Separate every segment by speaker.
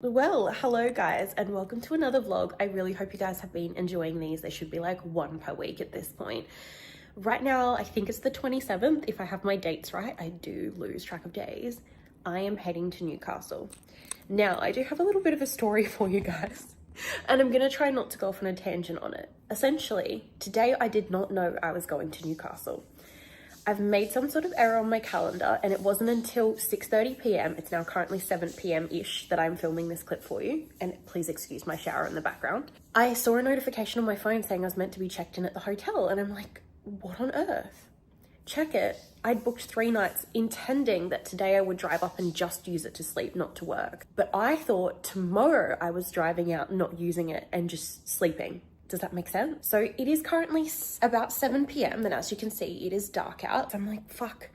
Speaker 1: Well, hello guys, and welcome to another vlog. I really hope you guys have been enjoying these. They should be like one per week at this point. Right now, I think it's the 27th. If I have my dates right, I do lose track of days. I am heading to Newcastle. Now, I do have a little bit of a story for you guys, and I'm gonna try not to go off on a tangent on it. Essentially, today I did not know I was going to Newcastle. I've made some sort of error on my calendar, and it wasn't until 6:30 p.m. It's now currently 7 p.m.-ish that I'm filming this clip for you. And please excuse my shower in the background. I saw a notification on my phone saying I was meant to be checked in at the hotel, and I'm like, what on earth? Check it. I'd booked 3 nights intending that today I would drive up and just use it to sleep, not to work. But I thought tomorrow I was driving out, not using it, and just sleeping. Does that make sense? So it is currently about 7 p.m. and as you can see, it is dark out. So I'm like, fuck,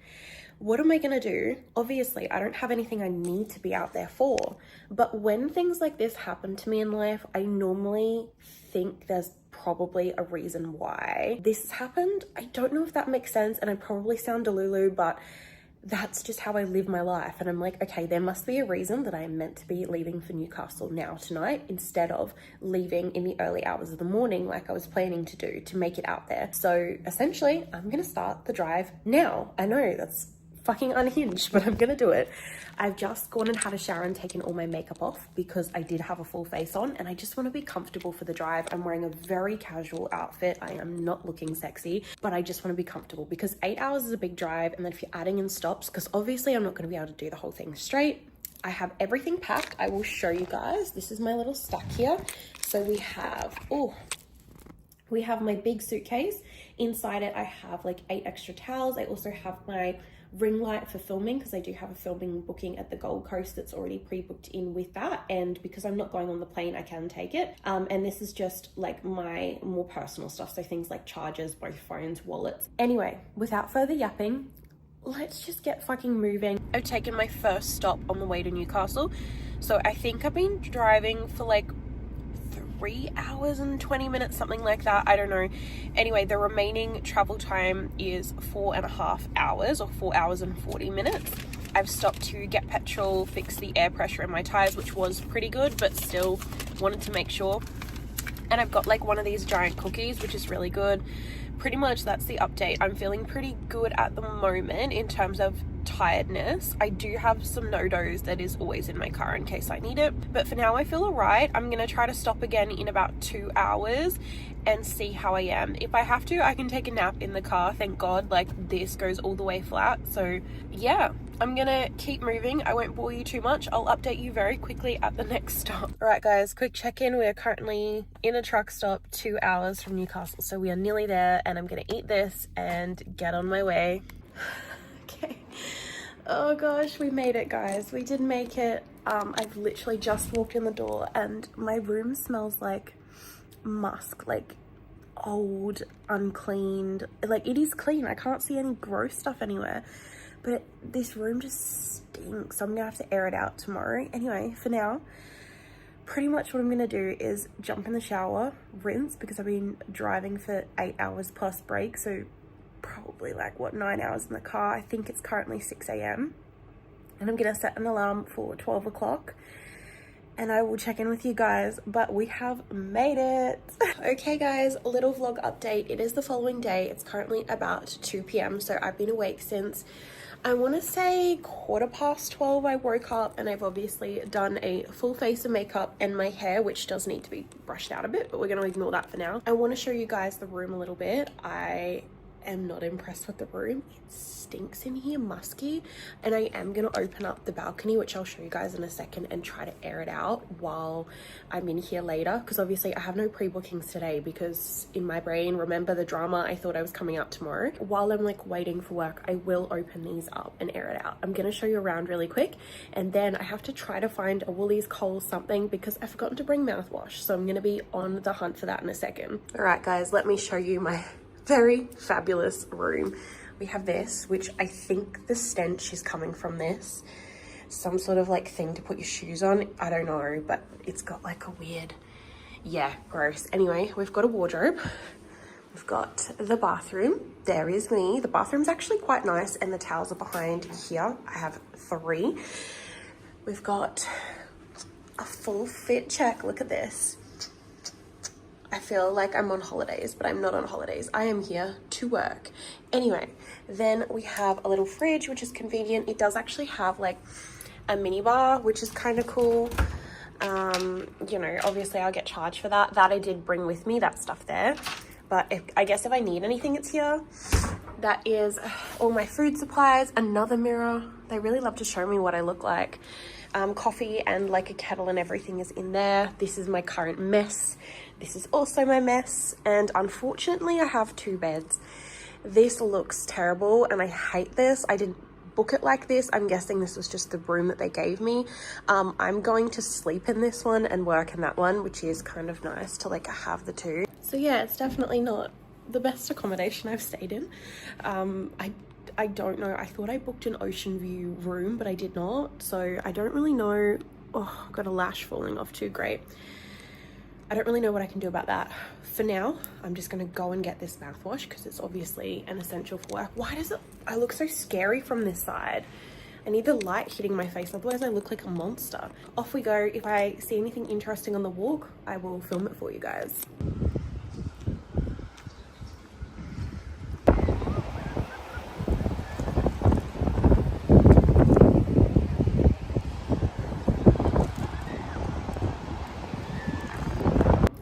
Speaker 1: what am I gonna do? Obviously, I don't have anything I need to be out there for. But when things like this happen to me in life, I normally think there's probably a reason why this has happened. I don't know if that makes sense, and I probably sound delulu, but that's just how I live my life. And I'm like, okay, there must be a reason that I am meant to be leaving for Newcastle now tonight instead of leaving in the early hours of the morning like I was planning to do to make it out there. So essentially, I'm gonna start the drive now. I know that's fucking unhinged, but I'm gonna do it. I've just gone and had a shower and taken all my makeup off because I did have a full face on, and I just want to be comfortable for the drive. I'm wearing a very casual outfit. I am not looking sexy, but I just want to be comfortable because 8 hours is a big drive. And then if you're adding in stops, because obviously I'm not going to be able to do the whole thing straight, I have everything packed. I will show you guys. This is my little stack here. So we have my big suitcase. Inside it, I have like 8 extra towels. I also have my ring light for filming because I do have a filming booking at the Gold Coast that's already pre-booked in with that, and because I'm not going on the plane, I can take it. And this is just like my more personal stuff, so things like chargers, both phones, wallets. Anyway, without further yapping, let's just get fucking moving. I've taken my first stop on the way to Newcastle, so I think I've been driving for like 3 hours and 20 minutes, something like that. I don't know. Anyway, the remaining travel time is 4.5 hours, or 4 hours and 40 minutes. I've stopped to get petrol, fix the air pressure in my tires, which was pretty good, but still wanted to make sure. And I've got like one of these giant cookies, which is really good. Pretty much that's the update. I'm feeling pretty good at the moment in terms of tiredness. I do have some no-dos that is always in my car in case I need it, but for now I feel alright. I'm gonna try to stop again in about 2 hours and see how I am. If I have to, I can take a nap in the car. Thank God, like this goes all the way flat. So yeah, I'm gonna keep moving. I won't bore you too much. I'll update you very quickly at the next stop. All right guys, quick check-in. We are currently in a truck stop 2 hours from Newcastle, so we are nearly there, and I'm gonna eat this and get on my way. Okay. Oh gosh, we made it, guys. We did make it. I've literally just walked in the door and my room smells like musk, like old, uncleaned. Like, it is clean. I can't see any gross stuff anywhere, but this room just stinks. So I'm gonna have to air it out tomorrow. Anyway, for now, pretty much what I'm gonna do is jump in the shower, rinse, because I've been driving for 8 hours plus break, so probably like 9 hours in the car. I think it's currently 6 a.m. and I'm gonna set an alarm for 12 o'clock and I will check in with you guys, but we have made it. Okay guys, little vlog update. It is the following day. It's currently about 2 p.m. so I've been awake since, I want to say 12:15. I woke up and I've obviously done a full face of makeup and my hair, which does need to be brushed out a bit, but we're going to ignore that for now. I want to show you guys the room a little bit. I am not impressed with the room. It stinks in here, musky, and I am gonna open up the balcony, which I'll show you guys in a second, and try to air it out while I'm in here later, because obviously I have no pre-bookings today because in my brain, remember the drama, I thought I was coming out tomorrow. While I'm like waiting for work, I will open these up and air it out. I'm gonna show you around really quick, and then I have to try to find a Woolies, Coles, something, because I've forgotten to bring mouthwash, so I'm gonna be on the hunt for that in a second. All right guys, let me show you my very fabulous room. We have this, which I think the stench is coming from this. Some sort of like thing to put your shoes on. I don't know, but it's got like a weird, yeah, gross. Anyway, we've got a wardrobe. We've got the bathroom. There is me. The bathroom's actually quite nice and the towels are behind here. I have 3. We've got a full fit check. Look at this. I feel like I'm on holidays, but I'm not on holidays. I am here to work. Anyway, then we have a little fridge, which is convenient. It does actually have like a mini bar, which is kind of cool. You know, obviously I'll get charged for that. That I did bring with me, that stuff there. But I guess if I need anything, it's here. That is all my food supplies, another mirror. They really love to show me what I look like. Coffee and like a kettle and everything is in there. This is my current mess. This is also my mess. And unfortunately, I have 2 beds. This looks terrible and I hate this. I didn't book it like this. I'm guessing this was just the room that they gave me. I'm going to sleep in this one and work in that one, which is kind of nice to like have the 2. So yeah, it's definitely not the best accommodation I've stayed in. I don't know. I thought I booked an ocean view room, but I did not. So I don't really know. Oh, got a lash falling off too. Great. I don't really know what I can do about that. For now, I'm just going to go and get this mouthwash because it's obviously an essential for work. Why does I look so scary from this side? I need the light hitting my face, otherwise I look like a monster. Off we go. If I see anything interesting on the walk, I will film it for you guys.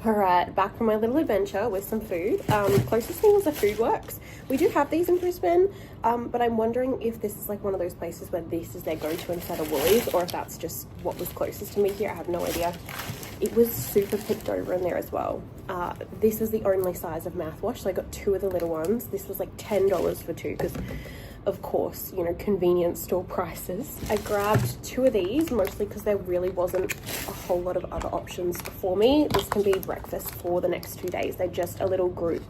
Speaker 1: Alright, back from my little adventure with some food. Closest thing was a Food Works. We do have these in Brisbane, but I'm wondering if this is like one of those places where this is their go-to instead of Woolies, or if that's just what was closest to me here. I have no idea. It was super picked over in there as well. This was the only size of mouthwash, so I got 2 of the little ones. This was like $10 for 2 because, of course, you know, convenience store prices. I grabbed 2 of these, mostly because there really wasn't a whole lot of other options for me. This can be breakfast for the next 2 days. They're just a little Greek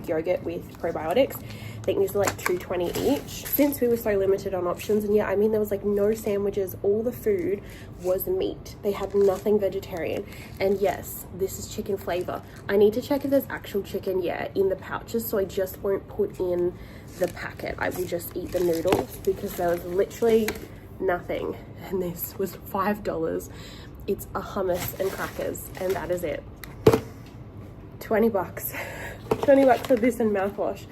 Speaker 1: yogurt with probiotics. I think these are like $2.20 each. Since we were so limited on options, and yeah, I mean, there was like no sandwiches. All the food was meat. They had nothing vegetarian. And yes, this is chicken flavor. I need to check if there's actual chicken, yeah, in the pouches, so I just won't put in the packet. I will just eat the noodles because there was literally nothing, and this was $5. It's a hummus and crackers, and that is it. 20 bucks. 20 bucks for this and mouthwash.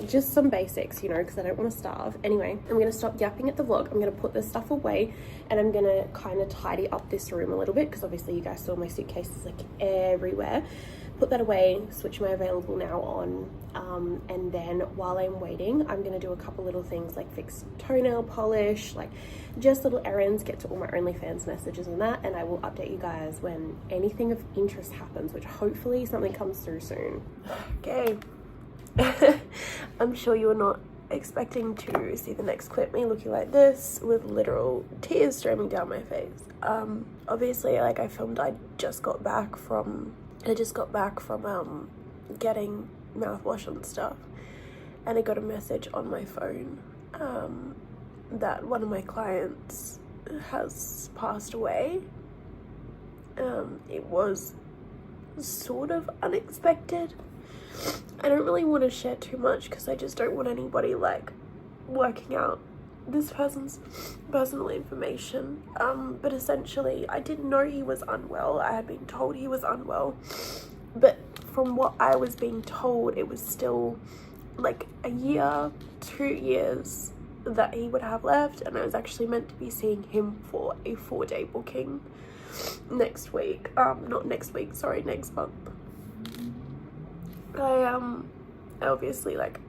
Speaker 1: Just some basics, you know, because I don't want to starve. Anyway, I'm going to stop yapping at the vlog. I'm going to put this stuff away, and I'm going to kind of tidy up this room a little bit because obviously you guys saw my suitcases like everywhere. Put that away, switch my available now on, and then while I'm waiting, I'm going to do a couple little things like fix toenail polish, like just little errands, get to all my OnlyFans messages and that, and I will update you guys when anything of interest happens, which hopefully something comes through soon. Okay. I'm sure you're not expecting to see the next clip me looking like this with literal tears streaming down my face. Obviously, like I filmed, I just got back from getting mouthwash and stuff, and I got a message on my phone that one of my clients has passed away. It was sort of unexpected. I don't really want to share too much because I just don't want anybody like working out this person's personal information, but essentially I didn't know he was unwell. I had been told he was unwell, but from what I was being told, it was still like a year, 2 years that he would have left, and I was actually meant to be seeing him for a 4-day booking next week. Not next week, sorry, next month. I obviously, like,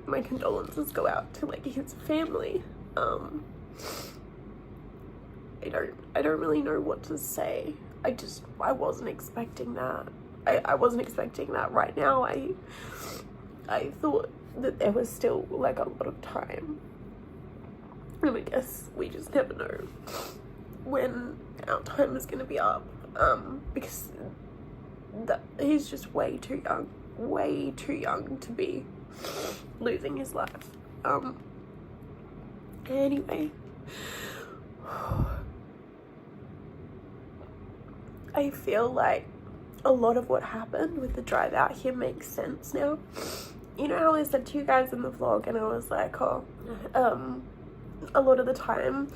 Speaker 1: my condolences go out to like his family. I don't really know what to say. I wasn't expecting that. I wasn't expecting that right now. I thought that there was still like a lot of time, and I guess we just never know when our time is gonna be up, because he's just way too young to be losing his life. Anyway, I feel like a lot of what happened with the drive out here makes sense now. You know how I said to you guys in the vlog, and I was like, oh, a lot of the time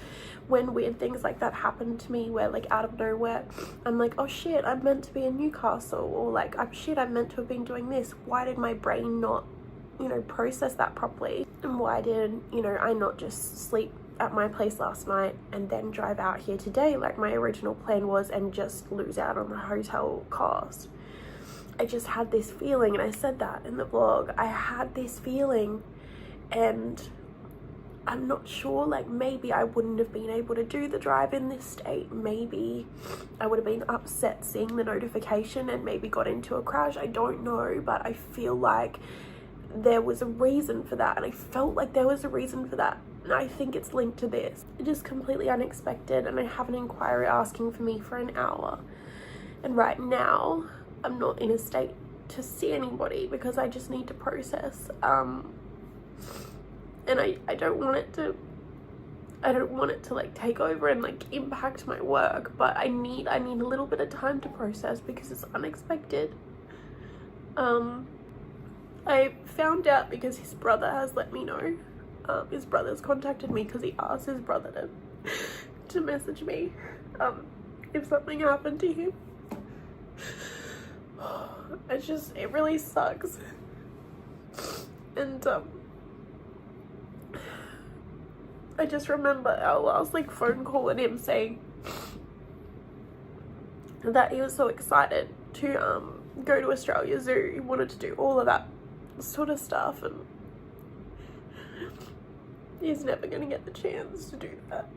Speaker 1: when weird things like that happen to me, where like out of nowhere I'm like, oh shit, I'm meant to be in Newcastle, or like, I'm meant to have been doing this. Why did my brain not, you know, process that properly? And why did, you know, I not just sleep at my place last night and then drive out here today like my original plan was, and just lose out on the hotel cost? I just had this feeling, and I said that in the vlog. I had this feeling, and I'm not sure, like maybe I wouldn't have been able to do the drive in this state. Maybe I would have been upset seeing the notification and maybe got into a crash. I don't know, but I feel like there was a reason for that, and I felt like there was a reason for that, and I think it's linked to this. It is completely unexpected, and I have an inquiry asking for me for an hour, and right now I'm not in a state to see anybody because I just need to process. And I don't want it to like take over and like impact my work, but I need a little bit of time to process because it's unexpected. I found out because his brother has let me know. His brother's contacted me because he asked his brother to message me if something happened to him. It really sucks. And I just remember our last like phone call and him saying that he was so excited to go to Australia Zoo. He wanted to do all of that sort of stuff, and he's never going to get the chance to do that.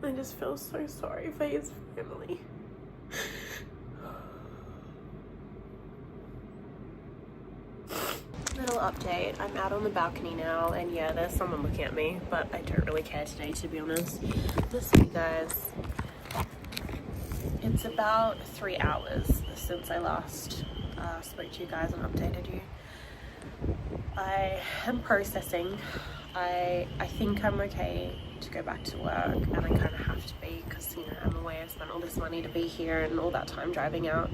Speaker 1: I just feel so sorry for his family. Little update, I'm out on the balcony now, and yeah, there's someone looking at me, but I don't really care today, to be honest. Listen, you guys, it's about 3 hours since I last spoke to you guys and updated you. I am processing. I think I'm okay to go back to work, and I kind of have to be because, you know, I'm aware I've spent all this money to be here and all that time driving out.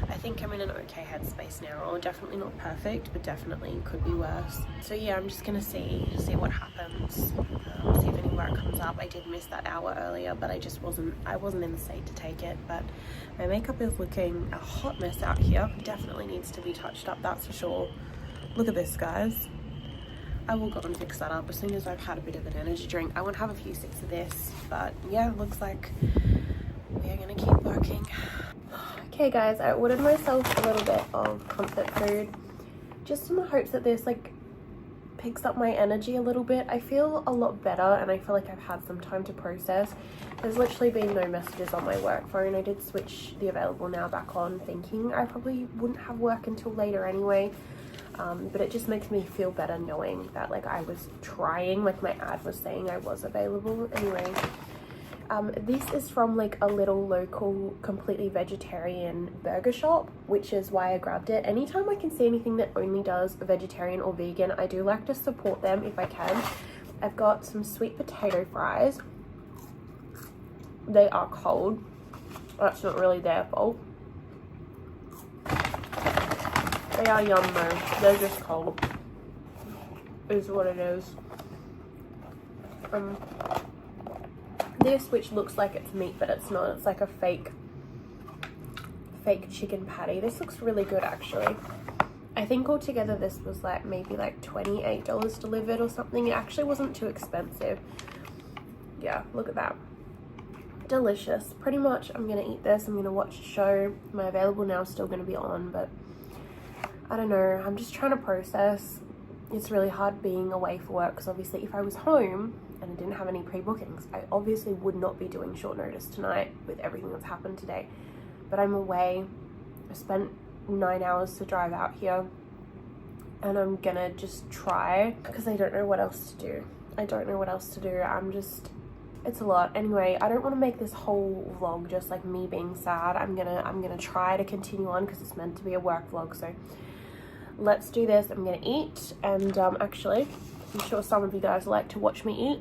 Speaker 1: I think I'm in an okay headspace now, or definitely not perfect, but definitely could be worse. So yeah, I'm just gonna see what happens, see if any work comes up. I did miss that hour earlier, but I wasn't in the state to take it. But my makeup is looking a hot mess out here. Definitely needs to be touched up, that's for sure. Look at this, guys. I will go and fix that up as soon as I've had a bit of an energy drink. I won't have a few sips of this, but yeah, looks like we are gonna keep working. Okay guys, I ordered myself a little bit of comfort food just in the hopes that this like picks up my energy a little bit. I feel a lot better, and I feel like I've had some time to process. There's literally been no messages on my work phone. I did switch the available now back on, thinking I probably wouldn't have work until later anyway. But it just makes me feel better knowing that like I was trying, like my ad was saying I was available. Anyway, this is from like a little local completely vegetarian burger shop, which is why I grabbed it. Anytime I can see anything that only does vegetarian or vegan, I do like to support them if I can. I've got some sweet potato fries. They are cold. That's not really their fault. They are yum though. They're just cold. Is what it is. This, which looks like it's meat, but it's not. It's like a fake chicken patty. This looks really good actually. I think altogether this was like maybe like $28 delivered or something. It actually wasn't too expensive. Yeah, look at that. Delicious. Pretty much I'm gonna eat this. I'm gonna watch a show. My available now is still gonna be on, but I don't know, I'm just trying to process. It's really hard being away for work because obviously if I was home and I didn't have any pre-bookings, I obviously would not be doing short notice tonight with everything that's happened today. But I'm away. I spent 9 hours to drive out here, and I'm gonna just try because I don't know what else to do. It's a lot. Anyway, I don't want to make this whole vlog just like me being sad. I'm gonna try to continue on because it's meant to be a work vlog. So let's do this. I'm gonna eat, and actually I'm sure some of you guys like to watch me eat.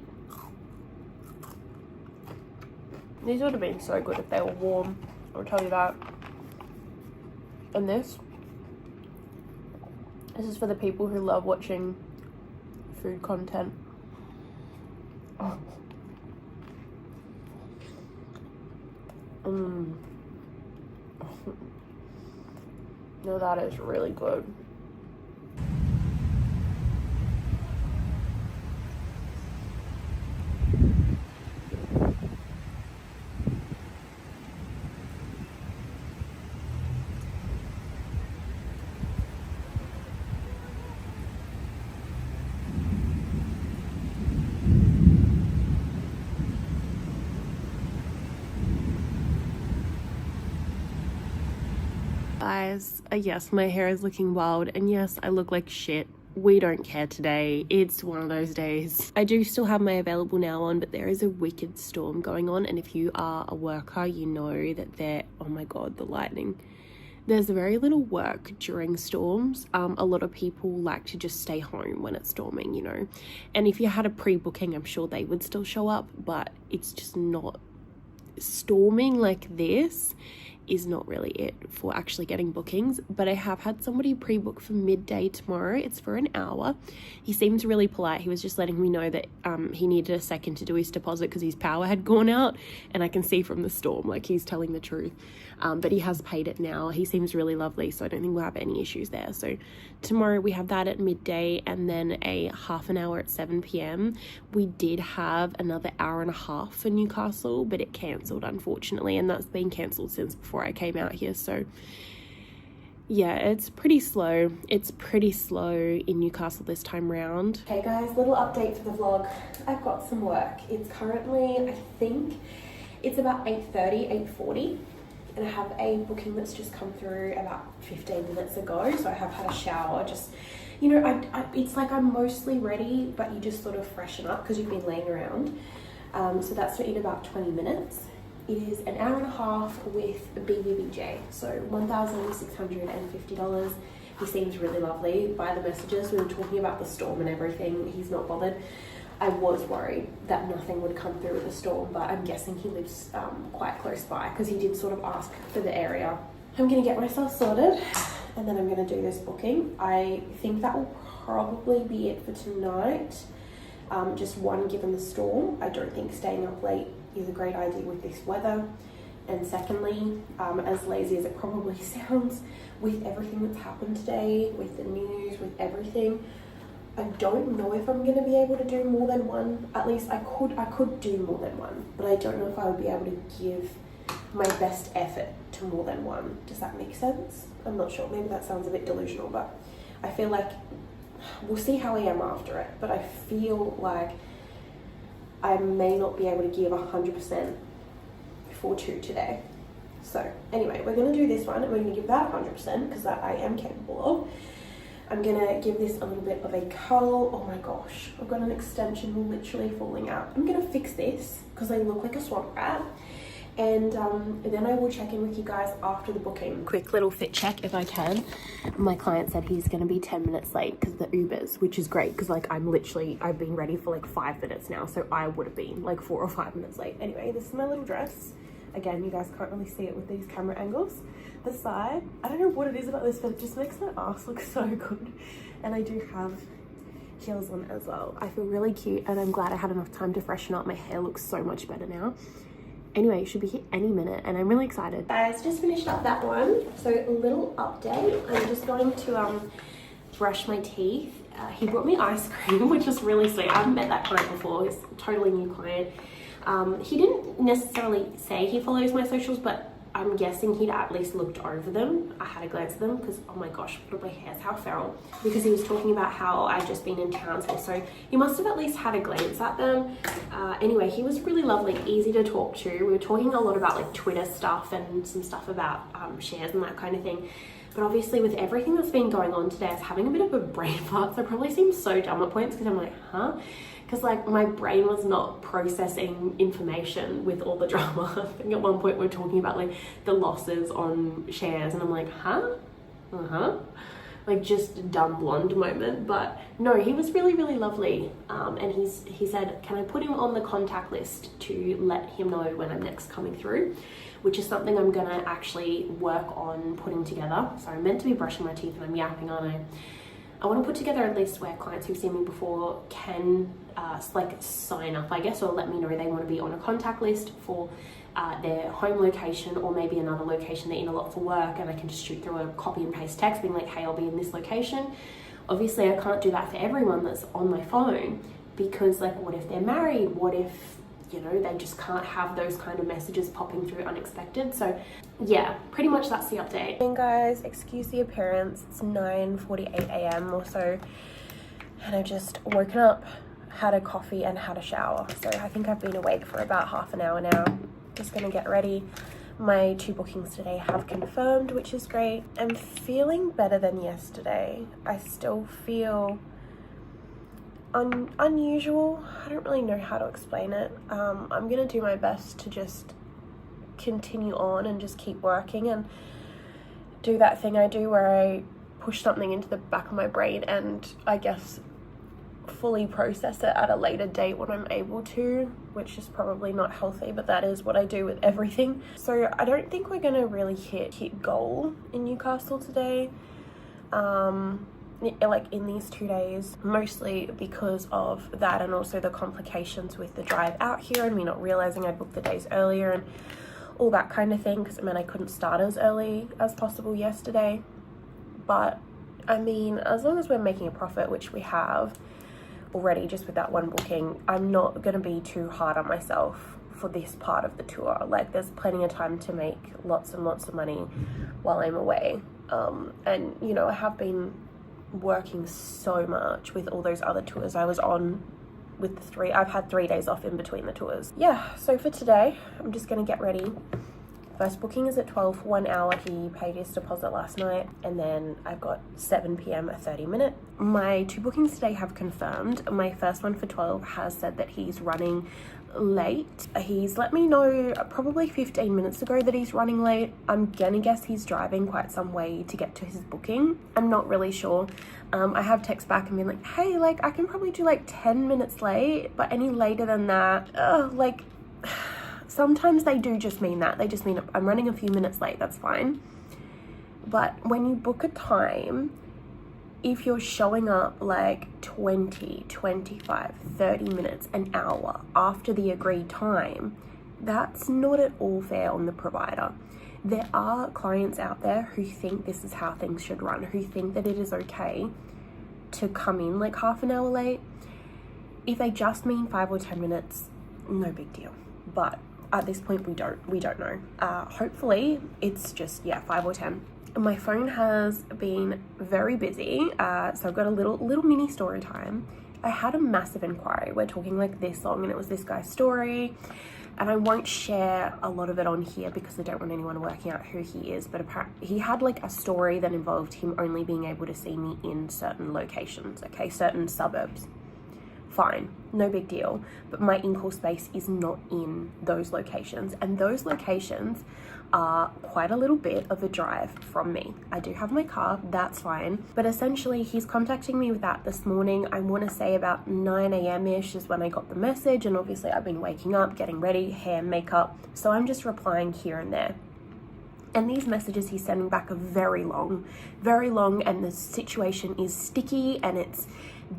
Speaker 1: These would have been so good if they were warm, I'll tell you that. And this This is for the people who love watching food content. No, that is really good. Guys, yes, my hair is looking wild, and yes, I look like shit. We don't care today. It's one of those days. I do still have my available now on, but there is a wicked storm going on, and if you are a worker, you know that oh my god, the lightning. There's very little work during storms. A lot of people like to just stay home when it's storming, you know, and if you had a pre-booking, I'm sure they would still show up, but it's just not storming like this is not really it for actually getting bookings. But I have had somebody pre-book for midday tomorrow. It's for an hour. He seems really polite. He was just letting me know that he needed a second to do his deposit because his power had gone out, and I can see from the storm, like, he's telling the truth. But he has paid it now. He seems really lovely, so I don't think we'll have any issues there. So tomorrow we have that at midday, and then a half an hour at 7 p.m. We did have another hour and a half for Newcastle, but it cancelled, unfortunately, and that's been cancelled since before I came out here. So yeah, it's pretty slow. It's pretty slow in Newcastle this time round. Okay guys, little update for the vlog. I've got some work. It's currently, I think it's about 8:30, 8:40. And I have a booking that's just come through about 15 minutes ago. So I have had a shower, just, you know, it's like I'm mostly ready, but you just sort of freshen up because you've been laying around. So that's in about 20 minutes. It is an hour and a half with BBBJ, so $1,650. He seems really lovely. By the messages, we were talking about the storm and everything. He's not bothered. I was worried that nothing would come through with the storm, but I'm guessing he lives quite close by because he did sort of ask for the area. I'm going to get myself sorted and then I'm going to do this booking. I think that will probably be it for tonight. Just one, given the storm, I don't think staying up late is a great idea with this weather. And secondly, as lazy as it probably sounds, with everything that's happened today, with the news, with everything, I don't know if I'm going to be able to do more than one. At least I could do more than one, but I don't know if I would be able to give my best effort to more than one. Does that make sense? I'm not sure. Maybe that sounds a bit delusional, but I feel like we'll see how I am after it. But I feel like I may not be able to give 100% for 2 today. So anyway, we're going to do this one and we're going to give that 100% because that I am capable of. I'm going to give this a little bit of a curl. Oh my gosh, I've got an extension literally falling out. I'm going to fix this because I look like a swamp rat. And then I will check in with you guys after the booking. Quick little fit check if I can. My client said he's going to be 10 minutes late because of the Ubers, which is great because like I've been ready for like 5 minutes now. So I would have been like 4 or 5 minutes late. Anyway, this is my little dress. Again, you guys can't really see it with these camera angles. The side, I don't know what it is about this, but it just makes my ass look so good. And I do have heels on as well. I feel really cute and I'm glad I had enough time to freshen up. My hair looks so much better now. Anyway, it should be here any minute and I'm really excited. Guys, just finished up that one. So a little update. I'm just going to brush my teeth. He brought me ice cream, which is really sweet. I haven't met that client before. He's a totally new client. He didn't necessarily say he follows my socials, but I'm guessing he'd at least looked over them. I had a glance at them because, oh my gosh, look at my hairs, how feral. Because he was talking about how I'd just been in town today, so he must have at least had a glance at them. Anyway, he was really lovely, easy to talk to. We were talking a lot about like Twitter stuff and some stuff about shares and that kind of thing. But obviously with everything that's been going on today, I was having a bit of a brain fart. So I probably seem so dumb at points because I'm like, huh? Because like my brain was not processing information with all the drama. I think at one point we were talking about like the losses on shares and I'm like, huh? Like just dumb blonde moment. But no, he was really, really lovely. And he said, can I put him on the contact list to let him know when I'm next coming through? Which is something I'm gonna actually work on putting together. So I'm meant to be brushing my teeth and I'm yapping, aren't I? I want to put together a list where clients who've seen me before can like sign up, I guess, or let me know they want to be on a contact list for their home location, or maybe another location they're in a lot for work, and I can just shoot through a copy and paste text being like, hey, I'll be in this location. Obviously I can't do that for everyone that's on my phone, because like, what if they're married? What if, you know, they just can't have those kind of messages popping through unexpected? So yeah, pretty much that's the update. And guys, excuse the appearance, it's 9:48 a.m. or so, and I've just woken up, had a coffee and had a shower. So I think I've been awake for about half an hour now. Just gonna get ready. My 2 bookings today have confirmed, which is great. I'm feeling better than yesterday. I still feel unusual. I don't really know how to explain it. I'm gonna do my best to just continue on and just keep working and do that thing I do where I push something into the back of my brain and I guess fully process it at a later date when I'm able to, which is probably not healthy, but that is what I do with everything. So I don't think we're gonna really hit goal in Newcastle today, like in these 2 days, mostly because of that and also the complications with the drive out here and me not realizing I booked the days earlier and all that kind of thing, because it meant I couldn't start as early as possible yesterday. But I mean, as long as we're making a profit, which we have already just with that one booking, I'm not gonna be too hard on myself for this part of the tour. Like, there's plenty of time to make lots and lots of money while I'm away. And you know, I have been working so much with all those other tours I was on with the 3. I've had 3 days off in between the tours. Yeah, so for today, I'm just gonna get ready. First booking is at 12 for 1 hour. He paid his deposit last night, and then I've got 7 p.m. a 30-minute. My 2 bookings today have confirmed. My first one for 12 has said that he's running late. He's let me know probably 15 minutes ago that he's running late. I'm gonna guess he's driving quite some way to get to his booking. I'm not really sure. I have text back and been like, hey, like I can probably do like 10 minutes late, but any later than that, like sometimes they do just mean that. They just mean I'm running a few minutes late, that's fine. But when you book a time, if you're showing up like 20, 25, 30 minutes, an hour after the agreed time, that's not at all fair on the provider. There are clients out there who think this is how things should run, who think that it is okay to come in like half an hour late. If they just mean 5 or 10 minutes, no big deal. But at this point, we don't know. Hopefully it's just, yeah, 5 or 10. My phone has been very busy, so I've got a little mini story time. I had a massive inquiry. We're talking like this long, and it was this guy's story, and I won't share a lot of it on here because I don't want anyone working out who he is, but apparently he had like a story that involved him only being able to see me in certain locations, okay, certain suburbs. Fine, no big deal, but my in-call space is not in those locations, and those locations are quite a little bit of a drive from me. I do have my car, that's fine, but essentially he's contacting me with that this morning. I want to say about 9 a.m-ish is when I got the message, and obviously I've been waking up, getting ready, hair, makeup, so I'm just replying here and there. And these messages he's sending back are very long, and the situation is sticky and it's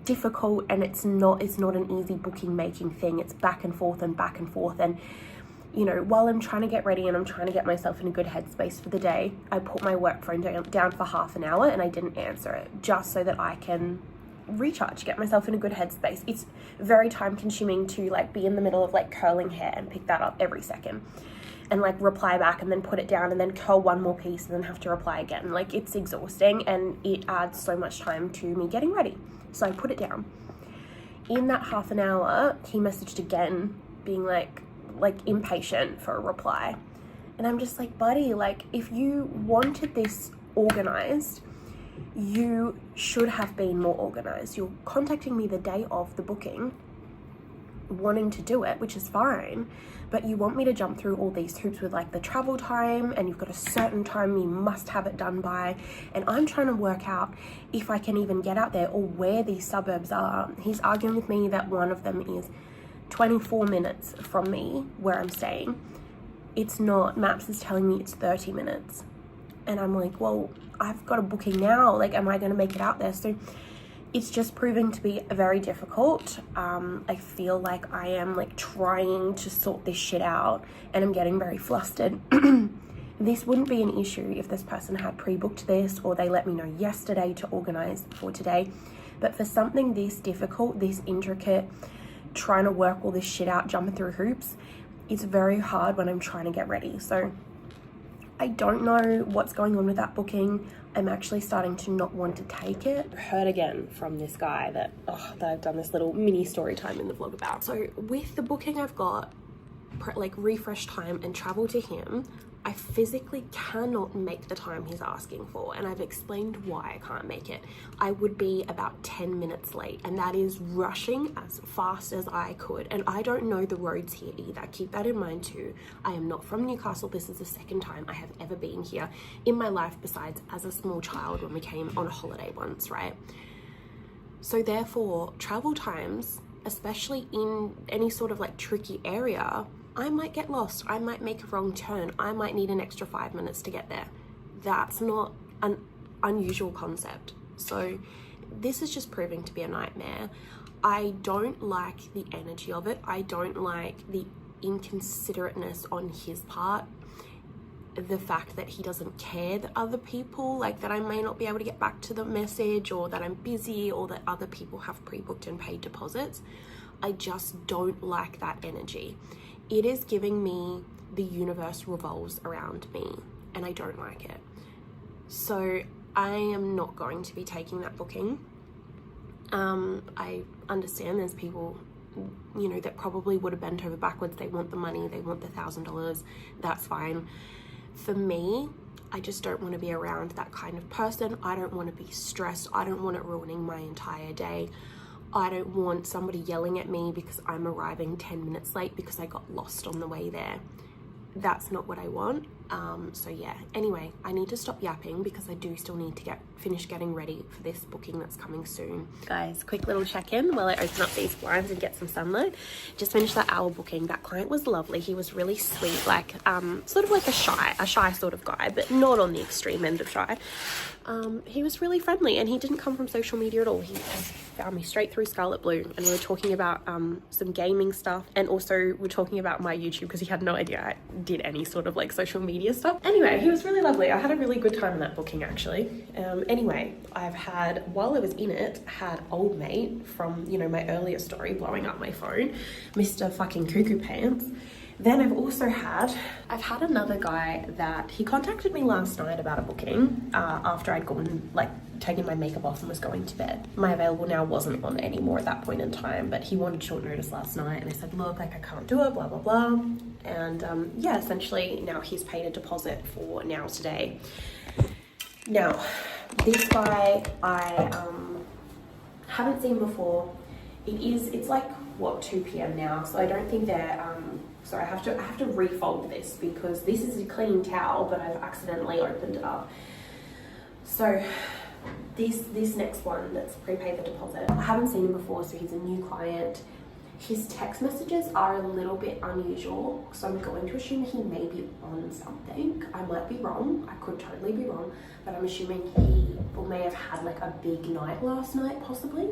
Speaker 1: difficult, and it's not an easy booking making thing. It's back and forth, and you know, while I'm trying to get ready and I'm trying to get myself in a good headspace for the day, I put my work phone down for half an hour and I didn't answer it, just so that I can recharge, get myself in a good headspace. It's very time consuming to like be in the middle of like curling hair and pick that up every second and like reply back and then put it down and then curl one more piece and then have to reply again. Like, it's exhausting and it adds so much time to me getting ready. So I put it down. In that half an hour, he messaged again being like impatient for a reply. And I'm just like, buddy, like if you wanted this organized, you should have been more organized. You're contacting me the day of the booking, wanting to do it, which is fine, but you want me to jump through all these hoops with like the travel time, and you've got a certain time you must have it done by, and I'm trying to work out if I can even get out there or where these suburbs are. He's arguing with me that one of them is 24 minutes from me where I'm staying. It's not. Maps is telling me it's 30 minutes. And I'm like, well, I've got a booking now. Like, am I going to make it out there? So it's just proving to be very difficult. I feel like I am like trying to sort this shit out and I'm getting very flustered. This wouldn't be an issue if this person had pre-booked this or they let me know yesterday to organize for today. But for something this difficult, this intricate, trying to work all this shit out, jumping through hoops, it's very hard when I'm trying to get ready. So I don't know what's going on with that booking. I'm actually starting to not want to take it. I heard again from this guy that I've done this little mini story time in the vlog about. So with the booking I've got, like refresh time and travel to him, I physically cannot make the time he's asking for, and I've explained why I can't make it. I would be about 10 minutes late, and that is rushing as fast as I could, and I don't know the roads here either. Keep that in mind too. I am not from Newcastle. This is the second time I have ever been here in my life, besides as a small child when we came on a holiday once, right? So therefore, travel times, especially in any sort of like tricky area, I might get lost, I might make a wrong turn, I might need an extra 5 minutes to get there. That's not an unusual concept. So this is just proving to be a nightmare. I don't like the energy of it. I don't like the inconsiderateness on his part. The fact that he doesn't care that other people, like that I may not be able to get back to the message, or that I'm busy, or that other people have pre-booked and paid deposits. I just don't like that energy. It is giving me the universe revolves around me, and I don't like it. So I am not going to be taking that booking. I understand there's people, you know, that probably would have bent over backwards. They want the money, they want the $1,000. That's fine. For me, I just don't want to be around that kind of person. I don't want to be stressed. I don't want it ruining my entire day. I don't want somebody yelling at me because I'm arriving 10 minutes late because I got lost on the way there. That's not what I want. So yeah, anyway, I need to stop yapping because I do still need to finish getting ready for this booking that's coming soon. Guys, quick little check-in while I open up these blinds and get some sunlight. Just finished that hour booking. That client was lovely. He was really sweet, like sort of like a shy sort of guy, but not on the extreme end of shy. He was really friendly, and he didn't come from social media at all. He just found me straight through Scarlet Blue, and we were talking about some gaming stuff, and also we're talking about my YouTube because he had no idea I did any sort of like social media stuff. Anyway, he was really lovely. I had a really good time in that booking actually. Anyway, while I was in it, had old mate from, you know, my earlier story blowing up my phone, Mr. fucking Cuckoo Pants. Then I've had another guy that he contacted me last night about a booking after I'd gone, like, taken my makeup off and was going to bed. My available now wasn't on anymore at that point in time, but he wanted short notice last night, and I said, look, like, I can't do it, blah, blah, blah. And yeah, essentially now he's paid a deposit for now today. Now, this guy I haven't seen before. It's like, what, 2 p.m. now, so I don't think they're, so I have to refold this because this is a clean towel, but I've accidentally opened it up. So this next one that's prepaid the deposit, I haven't seen him before, so he's a new client. His text messages are a little bit unusual, so I'm going to assume he may be on something. I might be wrong, I could totally be wrong, but I'm assuming he may have had like a big night last night, possibly.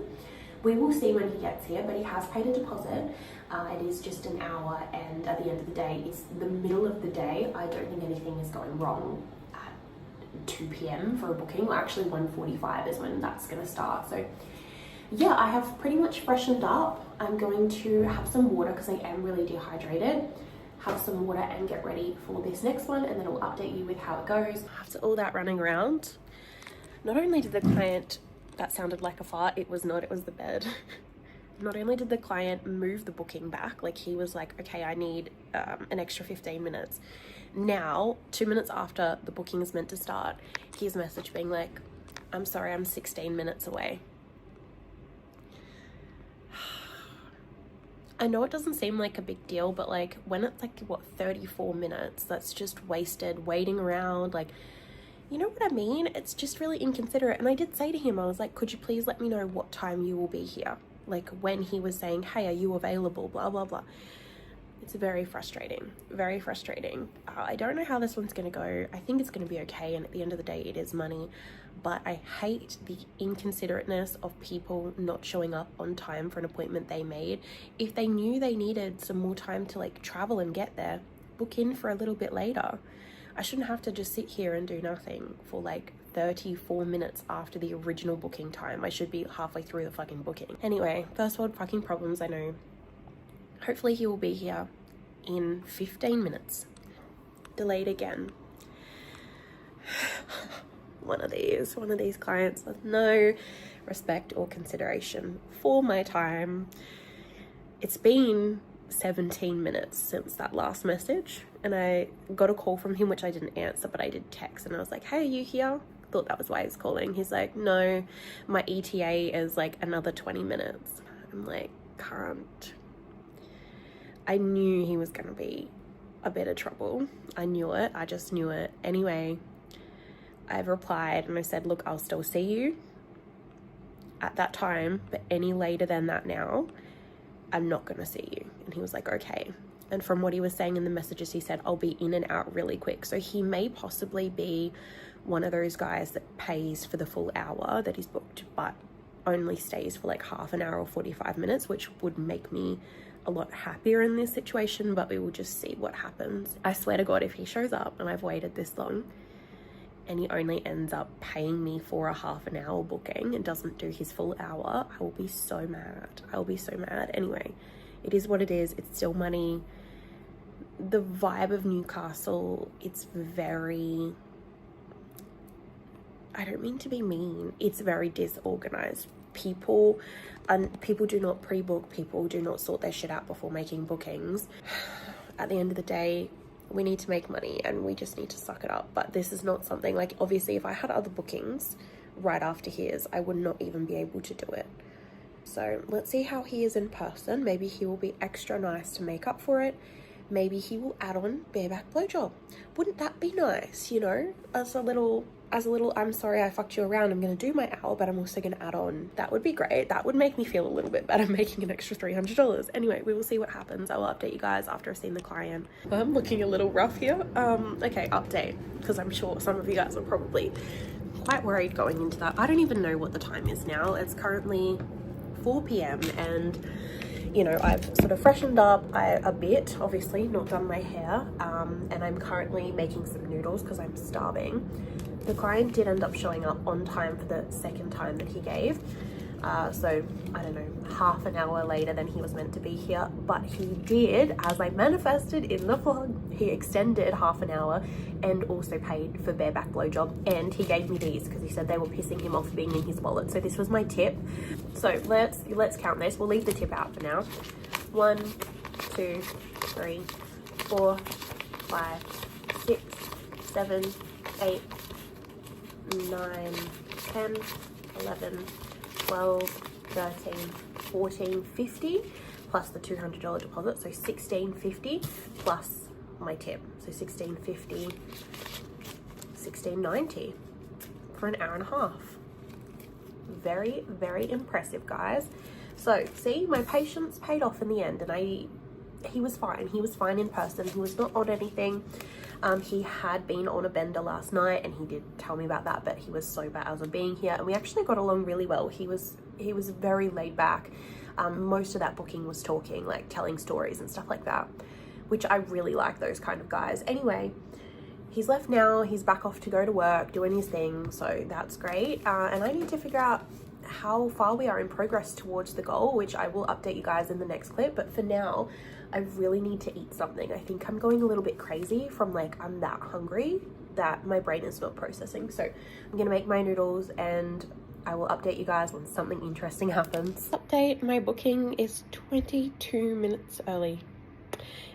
Speaker 1: We will see when he gets here, but he has paid a deposit. It is just an hour, and at the end of the day, it's the middle of the day. I don't think anything is going wrong at 2 p.m. for a booking. Well, actually 1:45 is when that's gonna start. So yeah, I have pretty much freshened up. I'm going to have some water because I am really dehydrated. Have some water and get ready for this next one, and then I'll update you with how it goes. After all that running around, not only did the client, that sounded like a fart, it was not, it was the bed. Not only did the client move the booking back, like he was like, okay, I need an extra 15 minutes. Now, 2 minutes after the booking is meant to start, here's a message being like, I'm sorry, I'm 16 minutes away. I know it doesn't seem like a big deal, but like when it's like, what, 34 minutes, that's just wasted waiting around, like, you know what I mean? It's just really inconsiderate. And I did say to him, I was like, could you please let me know what time you will be here? Like when he was saying, hey, are you available? Blah, blah, blah. It's very frustrating, very frustrating. I don't know how this one's going to go. I think it's going to be okay, and at the end of the day it is money, but I hate the inconsiderateness of people not showing up on time for an appointment they made. If they knew they needed some more time to like travel and get there, book in for a little bit later. I shouldn't have to just sit here and do nothing for like 34 minutes after the original booking time. I should be halfway through the fucking booking. Anyway, first world fucking problems, I know. Hopefully he will be here in 15 minutes. Delayed again. One of these clients with no respect or consideration for my time. It's been 17 minutes since that last message, and I got a call from him which I didn't answer, but I did text, and I was like, hey, are you here? Thought that was why he's calling. He's like, no, my ETA is like another 20 minutes. I'm like, can't. I knew he was going to be a bit of trouble. I knew it. I just knew it. Anyway, I've replied and I said, look, I'll still see you at that time, but any later than that now, I'm not going to see you. And he was like, okay. And from what he was saying in the messages, he said, I'll be in and out really quick. So he may possibly be one of those guys that pays for the full hour that he's booked, but only stays for like half an hour or 45 minutes, which would make me a lot happier in this situation, but we will just see what happens. I swear to God, if he shows up and I've waited this long and he only ends up paying me for a half an hour booking and doesn't do his full hour, I will be so mad. I will be so mad. Anyway, it is what it is. It's still money. The vibe of Newcastle, it's very, I don't mean to be mean, it's very disorganized. People do not pre-book. People do not sort their shit out before making bookings. At the end of the day, we need to make money and we just need to suck it up. But this is not something like, obviously if I had other bookings right after his, I would not even be able to do it. So let's see how he is in person. Maybe he will be extra nice to make up for it. Maybe he will add on bareback blowjob. Wouldn't that be nice, you know, as a little, I'm sorry I fucked you around, I'm going to do my hour, but I'm also going to add on. That would be great. That would make me feel a little bit better, making an extra $300. Anyway, we will see what happens. I will update you guys after I've seen the client. I'm looking a little rough here. Okay, update, because I'm sure some of you guys are probably quite worried going into that. I don't even know what the time is now. It's currently 4 p.m. and you know, I've sort of freshened up a bit, obviously not done my hair, and I'm currently making some noodles because I'm starving. The client did end up showing up on time for the second time that he gave. So, I don't know, half an hour later than he was meant to be here. But he did, as I manifested in the vlog, he extended half an hour and also paid for bareback blowjob. And he gave me these because he said they were pissing him off being in his wallet. So this was my tip. So let's count this. We'll leave the tip out for now. 1, 2, 3, 4, 5, 6, 7, 8, 9, 10, 11, 12, 13, 14, 50 plus the $200 deposit, so $16.50 plus my tip, so $16.50, $16.90 for an hour and a half. Very, very impressive, guys. So see, my patience paid off in the end, and he was fine in person. He was not on anything. He had been on a bender last night and he did tell me about that, but he was sober as of being here, and we actually got along really well. He was very laid back. Most of that booking was talking, like telling stories and stuff like that, which I really like those kind of guys. Anyway, he's left now. He's back off to go to work, doing his thing, so that's great. And I need to figure out how far we are in progress towards the goal, which I will update you guys in the next clip. But for now, I really need to eat something. I think I'm going a little bit crazy from like, I'm that hungry that my brain is not processing. So I'm gonna make my noodles and I will update you guys when something interesting happens. Update, my booking is 22 minutes early.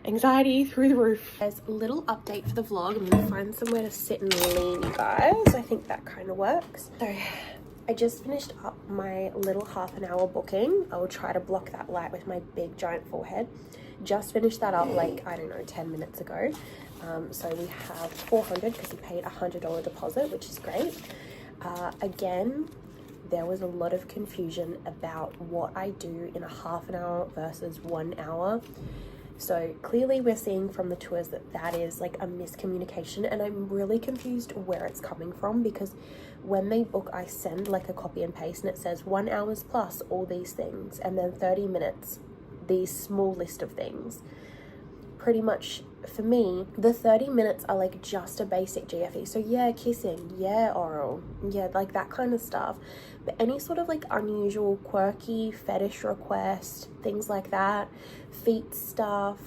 Speaker 1: Anxiety through the roof. There's a little update for the vlog. I'm gonna find somewhere to sit and lean, you guys. I think that kind of works. So I just finished up my little half an hour booking. I will try to block that light with my big giant forehead. Just finished that up like, I don't know, 10 minutes ago. So we have 400 because he paid a $100 deposit, which is great. Again, there was a lot of confusion about what I do in a half an hour versus 1 hour. So clearly we're seeing from the tours that that is like a miscommunication, and I'm really confused where it's coming from, because when they book, I send like a copy and paste and it says 1 hour plus all these things, and then 30 minutes, these small list of things. Pretty much for me, the 30 minutes are like just a basic GFE. So yeah, kissing, yeah, oral, yeah, like that kind of stuff. But any sort of like unusual, quirky fetish request, things like that, feet stuff,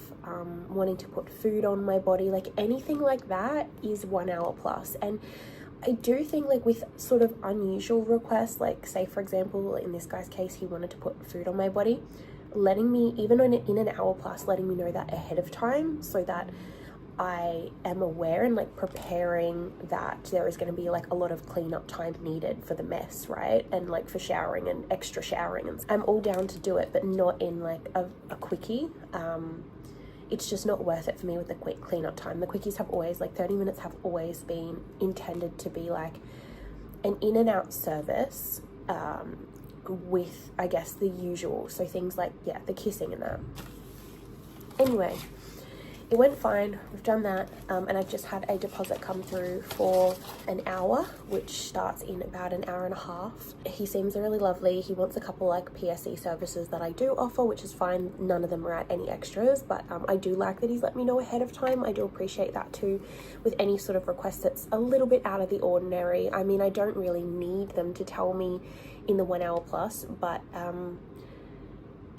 Speaker 1: wanting to put food on my body, like anything like that is 1 hour plus. And I do think like with sort of unusual requests, like say for example, in this guy's case, he wanted to put food on my body, letting me, even in an hour plus, letting me know that ahead of time so that I am aware and like preparing that there is going to be like a lot of cleanup time needed for the mess, right? And like for showering and extra showering, and I'm all down to do it, but not in like a quickie. It's just not worth it for me with the quick cleanup time. The quickies have always, like 30 minutes have always been intended to be like an in and out service, with I guess the usual, so things like, yeah, the kissing and that. Anyway, it went fine, we've done that, and I've just had a deposit come through for an hour, which starts in about an hour and a half. He seems really lovely. He wants a couple like PSE services that I do offer, which is fine. None of them are at any extras, but I do like that he's let me know ahead of time. I do appreciate that too, with any sort of request that's a little bit out of the ordinary. I mean, I don't really need them to tell me in the 1 hour plus, but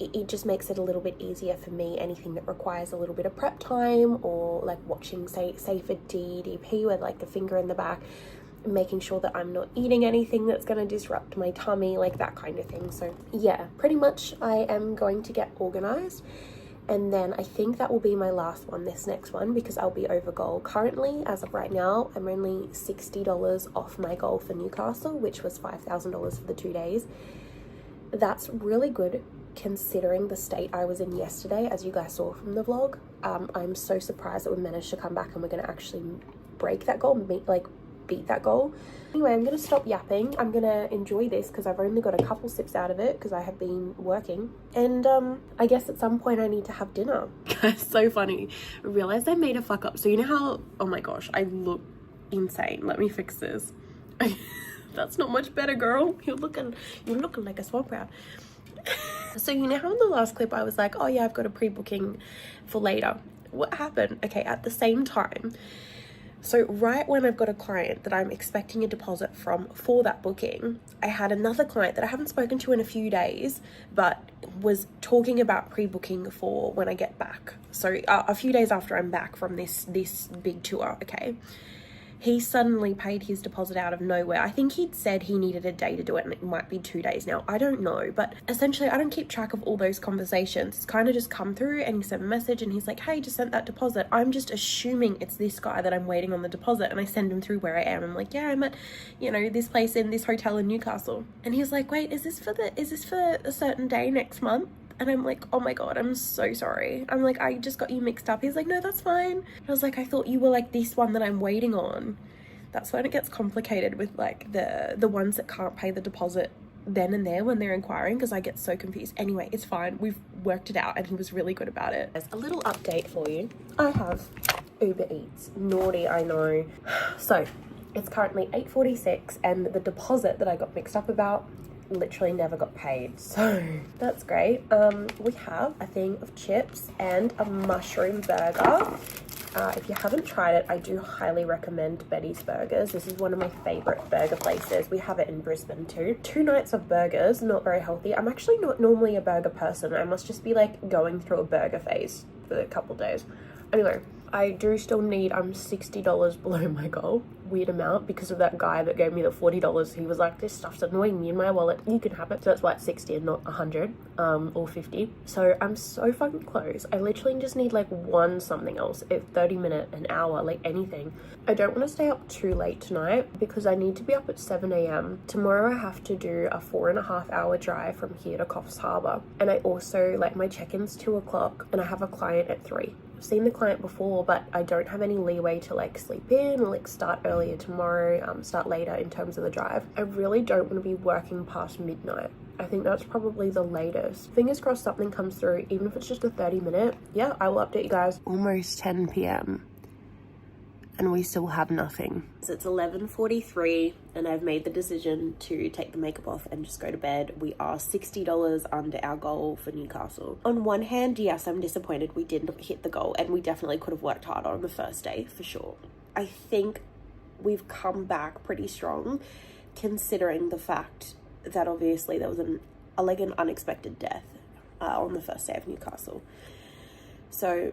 Speaker 1: it just makes it a little bit easier for me. Anything that requires a little bit of prep time, or like watching say for DDP with like the finger in the back, making sure that I'm not eating anything that's going to disrupt my tummy, like that kind of thing. So yeah, pretty much I am going to get organized, and then I think that will be my last one, this next one, because I'll be over goal. Currently, as of right now, I'm only $60 off my goal for Newcastle, which was $5,000 for the 2 days. That's really good considering the state I was in yesterday, as you guys saw from the vlog. I'm so surprised that we managed to come back and we're going to actually break that goal, beat that goal. Anyway, I'm going to stop yapping. I'm going to enjoy this because I've only got a couple sips out of it because I have been working, and I guess at some point I need to have dinner. Guys, so funny. I realized I made a fuck up. So you know how, oh my gosh, I look insane. Let me fix this. That's not much better, girl. You're looking like a swamp rat. So you know how in the last clip I was like, oh yeah, I've got a pre-booking for later. What happened? Okay, at the same time, so right when I've got a client that I'm expecting a deposit from for that booking, I had another client that I haven't spoken to in a few days, but was talking about pre-booking for when I get back. So a few days after I'm back from this big tour, okay? He suddenly paid his deposit out of nowhere. I think he'd said he needed a day to do it, and it might be 2 days now. I don't know, but essentially I don't keep track of all those conversations. It's kind of just come through, and he sent a message and he's like, hey, just sent that deposit. I'm just assuming it's this guy that I'm waiting on the deposit, and I send him through where I am. I'm like, yeah, I'm at, you know, this place in this hotel in Newcastle. And he's like, wait, is this for a certain day next month? And I'm like, oh my God, I'm so sorry. I'm like, I just got you mixed up. He's like, no, that's fine. I was like, I thought you were like this one that I'm waiting on. That's when it gets complicated with like the ones that can't pay the deposit then and there when they're inquiring, because I get so confused. Anyway, it's fine. We've worked it out and he was really good about it. There's a little update for you. I have Uber Eats. Naughty, I know. So it's currently 8:46 and the deposit that I got mixed up about literally never got paid, so that's great. We have a thing of chips and a mushroom burger. If you haven't tried it, I do highly recommend Betty's Burgers. This is one of my favorite burger places. We have it in Brisbane too. 2 nights of burgers, not very healthy. I'm actually not normally a burger person. I must just be like going through a burger phase for a couple days. Anyway, I do still need, I'm $60 below my goal. Weird amount because of that guy that gave me the $40. He was like, this stuff's annoying me in my wallet. You can have it. So that's why it's 60 and not 100 or 50. So I'm so fucking close. I literally just need like one something else, a 30-minute, an hour, like anything. I don't want to stay up too late tonight because I need to be up at 7 a.m. Tomorrow I have to do a 4.5-hour drive from here to Coffs Harbour. And I also, like, my check-in's 2 o'clock and I have a client at 3. Seen the client before, but I don't have any leeway to like sleep in or like start earlier tomorrow, start later in terms of the drive. I really don't want to be working past midnight. I think that's probably the latest. Fingers crossed something comes through, even if it's just a 30-minute. Yeah, I will update you guys. Almost 10 p.m. and we still have nothing. So it's 11:43 and I've made the decision to take the makeup off and just go to bed. We are $60 under our goal for Newcastle. On one hand, yes, I'm disappointed we didn't hit the goal, and we definitely could have worked harder on the first day for sure. I think we've come back pretty strong, considering the fact that obviously there was an unexpected death on the first day of Newcastle. So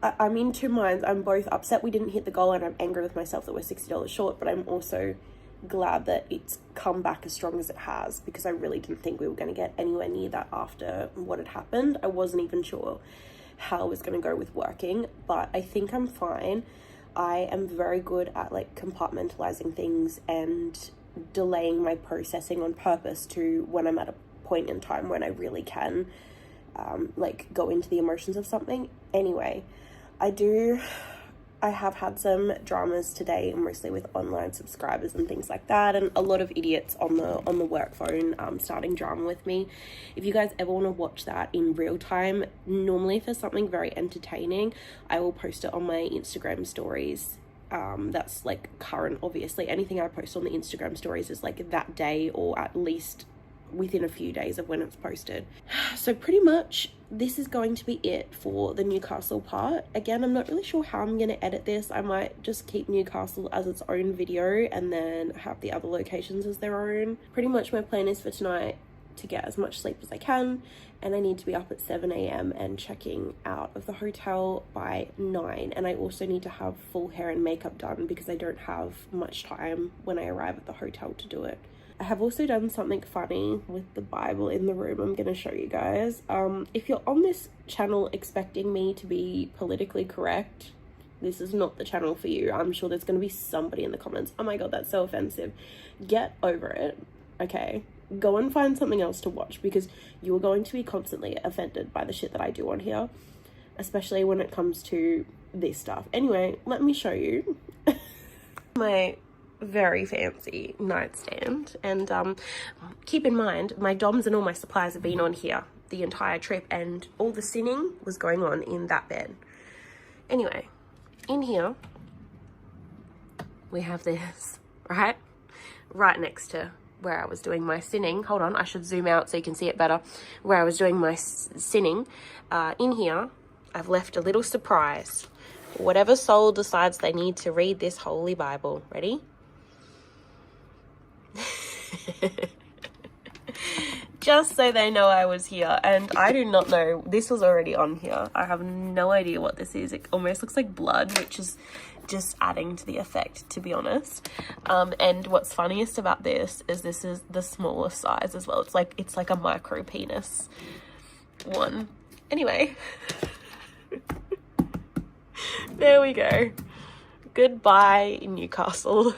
Speaker 1: I'm in two minds. I'm both upset we didn't hit the goal and I'm angry with myself that we're $60 short, but I'm also glad that it's come back as strong as it has, because I really didn't think we were going to get anywhere near that after what had happened. I wasn't even sure how I was going to go with working, but I think I'm fine. I am very good at like compartmentalizing things and delaying my processing on purpose to when I'm at a point in time when I really can like go into the emotions of something. Anyway, I have had some dramas today, mostly with online subscribers and things like that, and a lot of idiots on the work phone starting drama with me. If you guys ever want to watch that in real time, normally if there's something very entertaining, I will post it on my Instagram stories. That's like current, obviously. Anything I post on the Instagram stories is like that day, or at least within a few days of when it's posted. So pretty much this is going to be it for the Newcastle part. Again, I'm not really sure how I'm going to edit this. I might just keep Newcastle as its own video and then have the other locations as their own. Pretty much my plan is for tonight to get as much sleep as I can, and I need to be up at 7 a.m. and checking out of the hotel by 9. And I also need to have full hair and makeup done because I don't have much time when I arrive at the hotel to do it. I have also done something funny with the Bible in the room. I'm going to show you guys. If you're on this channel expecting me to be politically correct, this is not the channel for you. I'm sure there's going to be somebody in the comments, oh my god, that's so offensive. Get over it, okay? Go and find something else to watch, because you are going to be constantly offended by the shit that I do on here, especially when it comes to this stuff. Anyway, let me show you my very fancy nightstand. And keep in mind, my DOMs and all my supplies have been on here the entire trip, and all the sinning was going on in that bed. Anyway, in here we have this, right next to where I was doing my sinning. Hold on, I should zoom out so you can see it better. Where I was doing my sinning, in here I've left a little surprise. Whatever soul decides they need to read this holy Bible. Ready? Just so they know I was here. And I do not know, this was already on here. I have no idea what this is. It almost looks like blood, which is just adding to the effect, to be honest. And what's funniest about this is the smallest size as well. It's like a micro penis one. Anyway, there we go. Goodbye, Newcastle.